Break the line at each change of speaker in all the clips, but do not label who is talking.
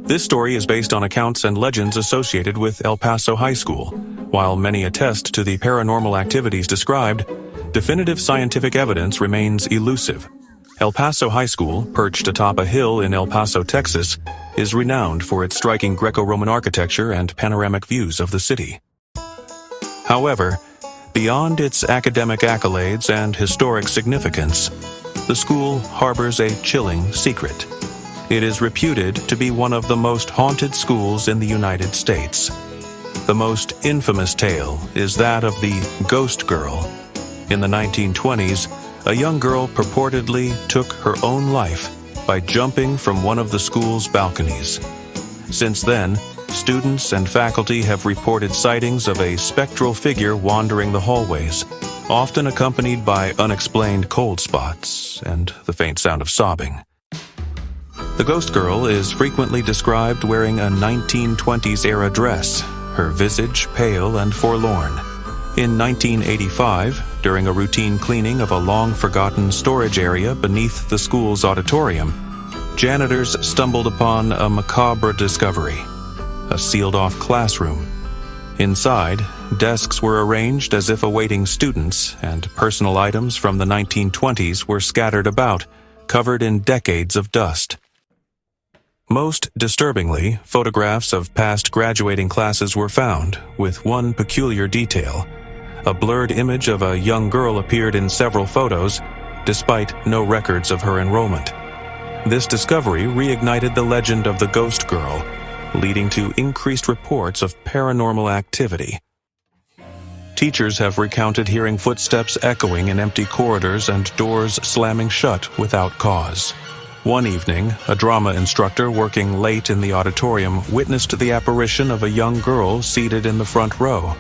This story is based on accounts and legends associated with El Paso High School. While many attest to the paranormal activities described, definitive scientific evidence remains elusive. El Paso High School, perched atop a hill in El Paso, Texas, is renowned for its striking Greco-Roman architecture and panoramic views of the city. However, beyond its academic accolades and historic significance, the school harbors a chilling secret. It is reputed to be one of the most haunted schools in the United States. The most infamous tale is that of the Ghost Girl. In the 1920s, a young girl purportedly took her own life by jumping from one of the school's balconies. Since then, students and faculty have reported sightings of a spectral figure wandering the hallways, often accompanied by unexplained cold spots and the faint sound of sobbing. The Ghost Girl is frequently described wearing a 1920s-era dress, her visage pale and forlorn. In 1985, during a routine cleaning of a long-forgotten storage area beneath the school's auditorium, janitors stumbled upon a macabre discovery: a sealed-off classroom. Inside, desks were arranged as if awaiting students, and personal items from the 1920s were scattered about, covered in decades of dust. Most disturbingly, photographs of past graduating classes were found, with one peculiar detail. A blurred image of a young girl appeared in several photos, despite no records of her enrollment. This discovery reignited the legend of the Ghost Girl, leading to increased reports of paranormal activity. Teachers have recounted hearing footsteps echoing in empty corridors and doors slamming shut without cause. One evening, a drama instructor working late in the auditorium witnessed the apparition of a young girl seated in the front row.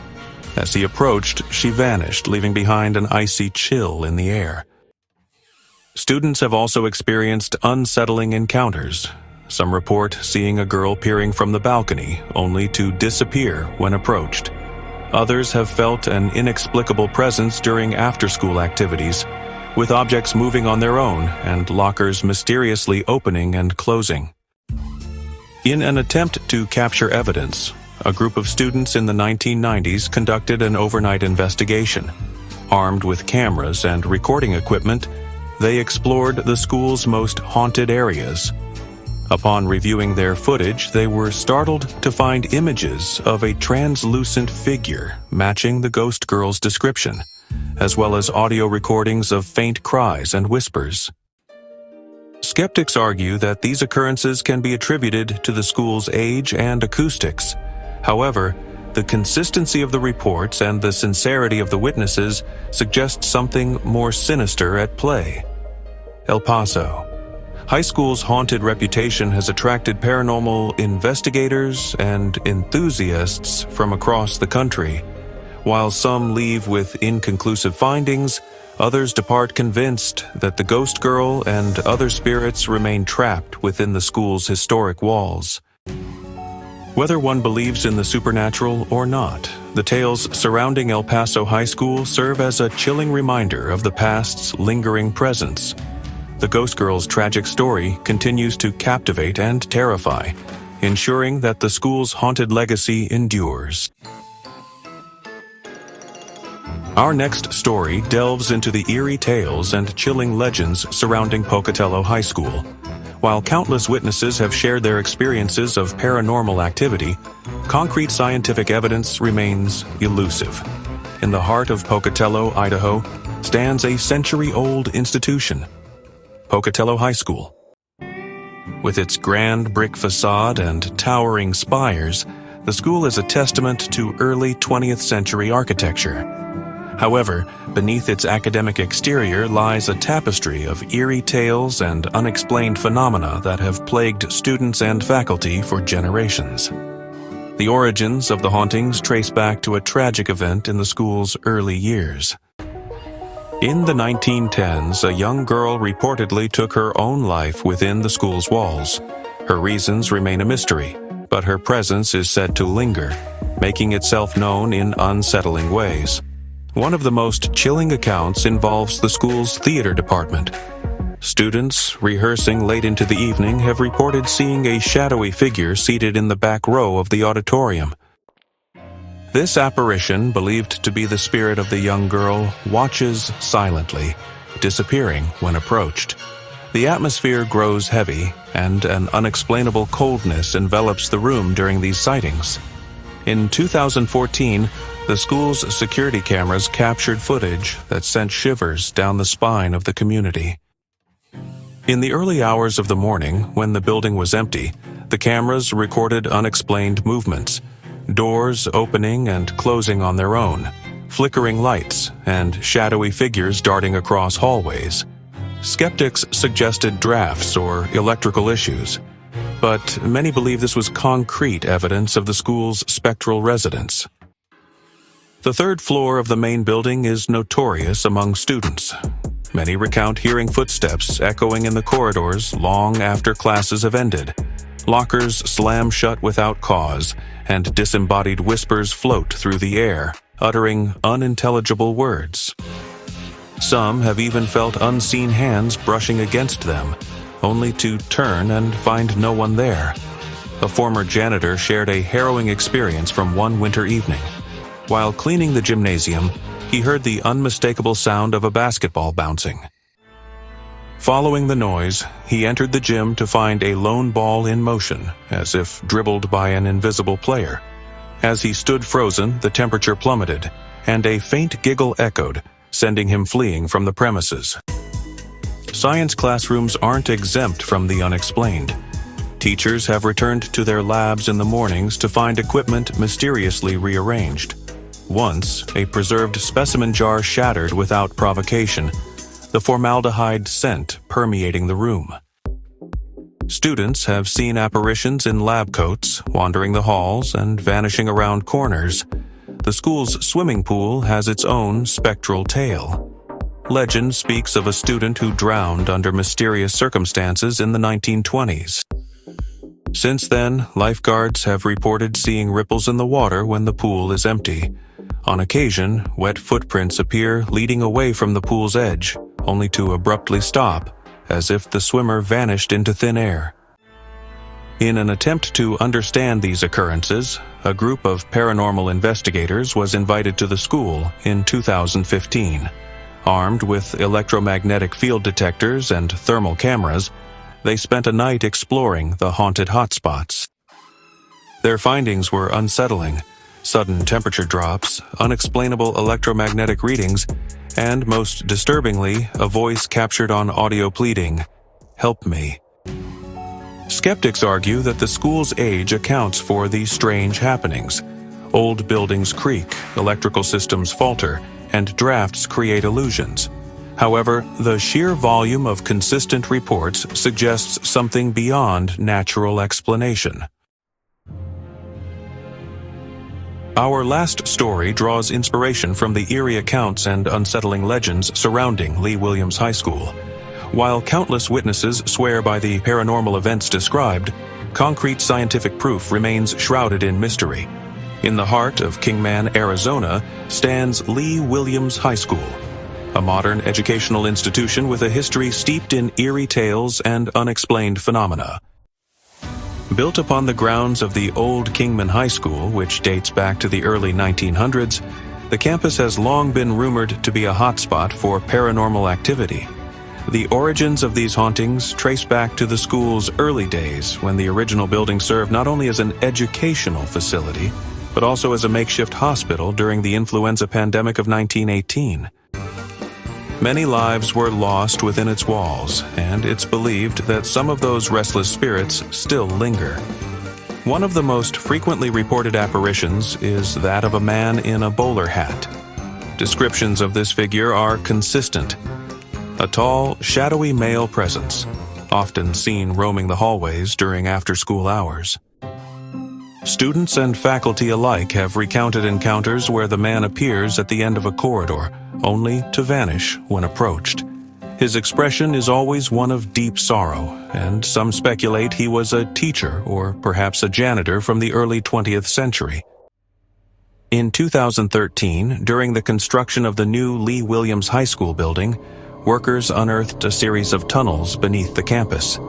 As he approached, she vanished, leaving behind an icy chill in the air. Students have also experienced unsettling encounters. Some report seeing a girl peering from the balcony, only to disappear when approached. Others have felt an inexplicable presence during after-school activities, with objects moving on their own and lockers mysteriously opening and closing. In an attempt to capture evidence, a group of students in the 1990s conducted an overnight investigation. Armed with cameras and recording equipment, they explored the school's most haunted areas. Upon reviewing their footage, they were startled to find images of a translucent figure matching the Ghost Girl's description, as well as audio recordings of faint cries and whispers. Skeptics argue that these occurrences can be attributed to the school's age and acoustics. However, the consistency of the reports and the sincerity of the witnesses suggest something more sinister at play. El Paso. High school's haunted reputation has attracted paranormal investigators and enthusiasts from across the country. While some leave with inconclusive findings, others depart convinced that the Ghost Girl and other spirits remain trapped within the school's historic walls. Whether one believes in the supernatural or not, the tales surrounding El Paso High School serve as a chilling reminder of the past's lingering presence. The Ghost Girl's tragic story continues to captivate and terrify, ensuring that the school's haunted legacy endures. Our next story delves into the eerie tales and chilling legends surrounding Pocatello High School. While countless witnesses have shared their experiences of paranormal activity, concrete scientific evidence remains elusive. In the heart of Pocatello, Idaho, stands a century-old institution, Pocatello High School. With its grand brick facade and towering spires, the school is a testament to early 20th century architecture. However, beneath its academic exterior lies a tapestry of eerie tales and unexplained phenomena that have plagued students and faculty for generations. The origins of the hauntings trace back to a tragic event in the school's early years. In the 1910s, a young girl reportedly took her own life within the school's walls. Her reasons remain a mystery, but her presence is said to linger, making itself known in unsettling ways. One of the most chilling accounts involves the school's theater department. Students rehearsing late into the evening have reported seeing a shadowy figure seated in the back row of the auditorium. This apparition, believed to be the spirit of the young girl, watches silently, disappearing when approached. The atmosphere grows heavy, and an unexplainable coldness envelops the room during these sightings. In 2014, the school's security cameras captured footage that sent shivers down the spine of the community. In the early hours of the morning, when the building was empty, the cameras recorded unexplained movements, doors opening and closing on their own, flickering lights, and shadowy figures darting across hallways. Skeptics suggested drafts or electrical issues, but many believe this was concrete evidence of the school's spectral residence. The third floor of the main building is notorious among students. Many recount hearing footsteps echoing in the corridors long after classes have ended. Lockers slam shut without cause, and disembodied whispers float through the air, uttering unintelligible words. Some have even felt unseen hands brushing against them, only to turn and find no one there. A former janitor shared a harrowing experience from one winter evening. While cleaning the gymnasium, he heard the unmistakable sound of a basketball bouncing. Following the noise, he entered the gym to find a lone ball in motion, as if dribbled by an invisible player. As he stood frozen, the temperature plummeted, and a faint giggle echoed, sending him fleeing from the premises. Science classrooms aren't exempt from the unexplained. Teachers have returned to their labs in the mornings to find equipment mysteriously rearranged. Once, a preserved specimen jar shattered without provocation, the formaldehyde scent permeating the room. Students have seen apparitions in lab coats, wandering the halls and vanishing around corners. The school's swimming pool has its own spectral tale. Legend speaks of a student who drowned under mysterious circumstances in the 1920s. Since then, lifeguards have reported seeing ripples in the water when the pool is empty. On occasion, wet footprints appear leading away from the pool's edge, only to abruptly stop, as if the swimmer vanished into thin air. In an attempt to understand these occurrences, a group of paranormal investigators was invited to the school in 2015. Armed with electromagnetic field detectors and thermal cameras, they spent a night exploring the haunted hotspots. Their findings were unsettling: sudden temperature drops, unexplainable electromagnetic readings, and most disturbingly, a voice captured on audio pleading, "Help me." Skeptics argue that the school's age accounts for these strange happenings. Old buildings creak, electrical systems falter, and drafts create illusions. However, the sheer volume of consistent reports suggests something beyond natural explanation. Our last story draws inspiration from the eerie accounts and unsettling legends surrounding Lee Williams High School. While countless witnesses swear by the paranormal events described, concrete scientific proof remains shrouded in mystery. In the heart of Kingman, Arizona, stands Lee Williams High School, a modern educational institution with a history steeped in eerie tales and unexplained phenomena. Built upon the grounds of the old Kingman High School, which dates back to the early 1900s, the campus has long been rumored to be a hotspot for paranormal activity. The origins of these hauntings trace back to the school's early days, when the original building served not only as an educational facility, but also as a makeshift hospital during the influenza pandemic of 1918. Many lives were lost within its walls, and it's believed that some of those restless spirits still linger. One of the most frequently reported apparitions is that of a man in a bowler hat. Descriptions of this figure are consistent. A tall, shadowy male presence, often seen roaming the hallways during after-school hours. Students and faculty alike have recounted encounters where the man appears at the end of a corridor, only to vanish when approached. His expression is always one of deep sorrow, and some speculate he was a teacher or perhaps a janitor from the early 20th century. In 2013, during the construction of the new Lee Williams High School building, workers unearthed a series of tunnels beneath the campus.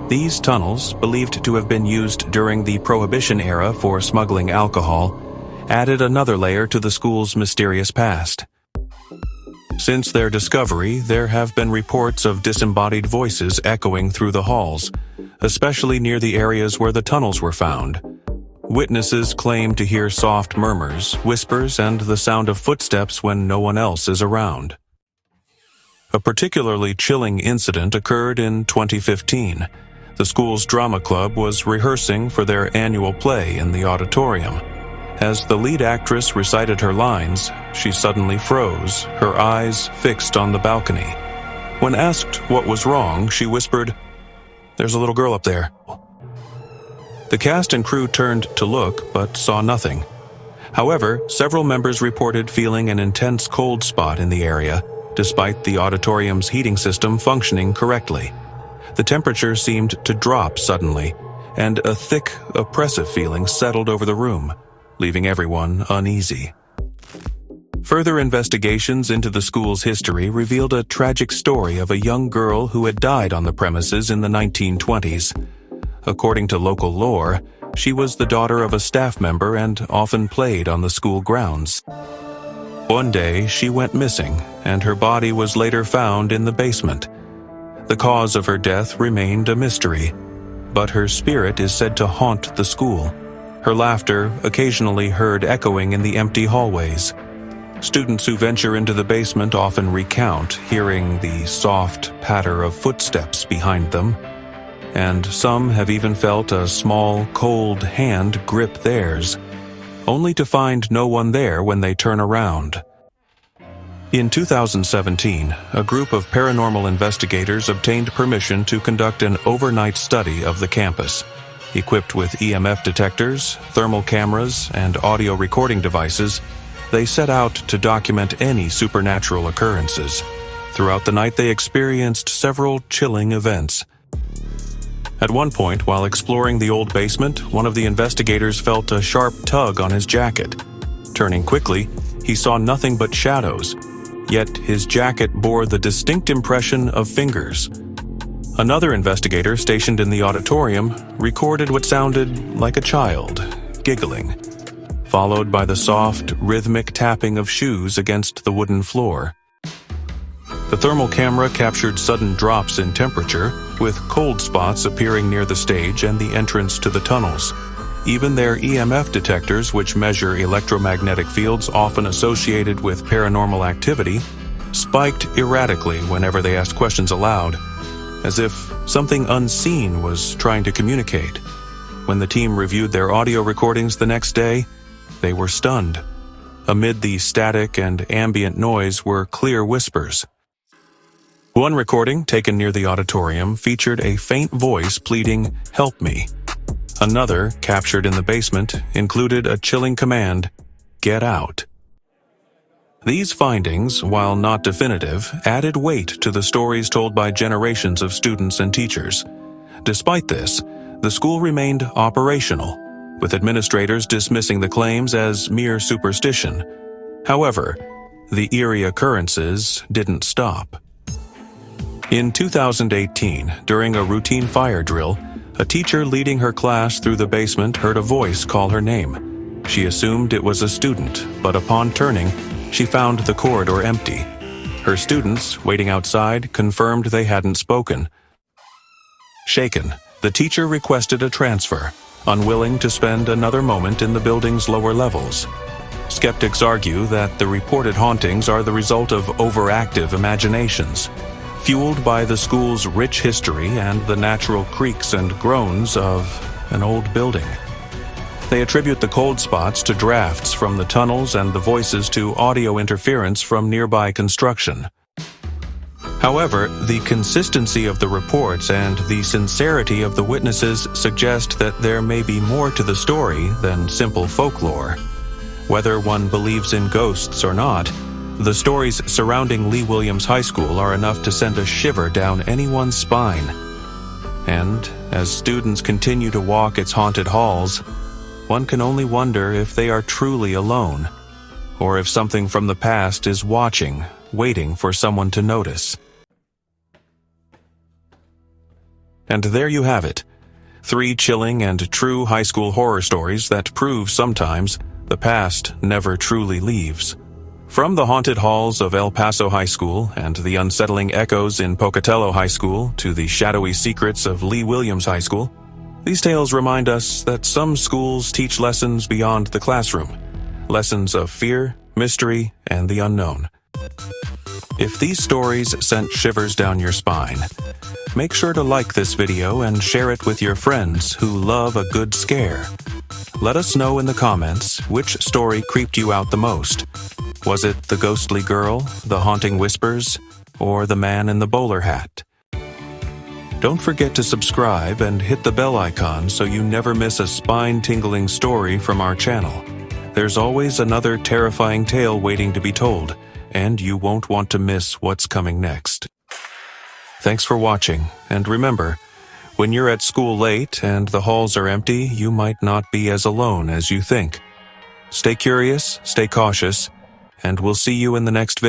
These tunnels, believed to have been used during the Prohibition era for smuggling alcohol, added another layer to the school's mysterious past. Since their discovery, there have been reports of disembodied voices echoing through the halls, especially near the areas where the tunnels were found. Witnesses claim to hear soft murmurs, whispers, and the sound of footsteps when no one else is around. A particularly chilling incident occurred in 2015. The school's drama club was rehearsing for their annual play in the auditorium. As the lead actress recited her lines, she suddenly froze, her eyes fixed on the balcony. When asked what was wrong, she whispered, "There's a little girl up there." The cast and crew turned to look, but saw nothing. However, several members reported feeling an intense cold spot in the area, despite the auditorium's heating system functioning correctly. The temperature seemed to drop suddenly, and a thick, oppressive feeling settled over the room, leaving everyone uneasy. Further investigations into the school's history revealed a tragic story of a young girl who had died on the premises in the 1920s. According to local lore, she was the daughter of a staff member and often played on the school grounds. One day, she went missing, and her body was later found in the basement. The cause of her death remained a mystery, but her spirit is said to haunt the school. Her laughter occasionally heard echoing in the empty hallways. Students who venture into the basement often recount hearing the soft patter of footsteps behind them, and some have even felt a small, cold hand grip theirs, only to find no one there when they turn around. In 2017, a group of paranormal investigators obtained permission to conduct an overnight study of the campus. Equipped with EMF detectors, thermal cameras, and audio recording devices, they set out to document any supernatural occurrences. Throughout the night, they experienced several chilling events. At one point, while exploring the old basement, one of the investigators felt a sharp tug on his jacket. Turning quickly, he saw nothing but shadows, yet his jacket bore the distinct impression of fingers. Another investigator stationed in the auditorium recorded what sounded like a child, giggling, followed by the soft, rhythmic tapping of shoes against the wooden floor. The thermal camera captured sudden drops in temperature, with cold spots appearing near the stage and the entrance to the tunnels. Even their EMF detectors, which measure electromagnetic fields often associated with paranormal activity, spiked erratically whenever they asked questions aloud, as if something unseen was trying to communicate. When the team reviewed their audio recordings the next day, they were stunned. Amid the static and ambient noise were clear whispers. One recording, taken near the auditorium, featured a faint voice pleading, "Help me." Another, captured in the basement, included a chilling command, "Get out." These findings, while not definitive, added weight to the stories told by generations of students and teachers. Despite this, the school remained operational, with administrators dismissing the claims as mere superstition. However, the eerie occurrences didn't stop. In 2018, during a routine fire drill, a teacher leading her class through the basement heard a voice call her name. She assumed it was a student, but upon turning, she found the corridor empty. Her students, waiting outside, confirmed they hadn't spoken. Shaken, the teacher requested a transfer, unwilling to spend another moment in the building's lower levels. Skeptics argue that the reported hauntings are the result of overactive imaginations, fueled by the school's rich history and the natural creaks and groans of an old building. They attribute the cold spots to drafts from the tunnels and the voices to audio interference from nearby construction. However, the consistency of the reports and the sincerity of the witnesses suggest that there may be more to the story than simple folklore. Whether one believes in ghosts or not, the stories surrounding Lee Williams High School are enough to send a shiver down anyone's spine. And as students continue to walk its haunted halls, one can only wonder if they are truly alone, or if something from the past is watching, waiting for someone to notice. And there you have it. 3 chilling and true high school horror stories that prove sometimes the past never truly leaves. From the haunted halls of El Paso High School and the unsettling echoes in Pocatello High School to the shadowy secrets of Lee Williams High School, these tales remind us that some schools teach lessons beyond the classroom, lessons of fear, mystery, and the unknown. If these stories sent shivers down your spine, make sure to like this video and share it with your friends who love a good scare. Let us know in the comments which story creeped you out the most. Was it the ghostly girl, the haunting whispers, or the man in the bowler hat? Don't forget to subscribe and hit the bell icon so you never miss a spine-tingling story from our channel. There's always another terrifying tale waiting to be told, and you won't want to miss what's coming next. Thanks for watching, and remember, when you're at school late and the halls are empty, you might not be as alone as you think. Stay curious, stay cautious, and we'll see you in the next video.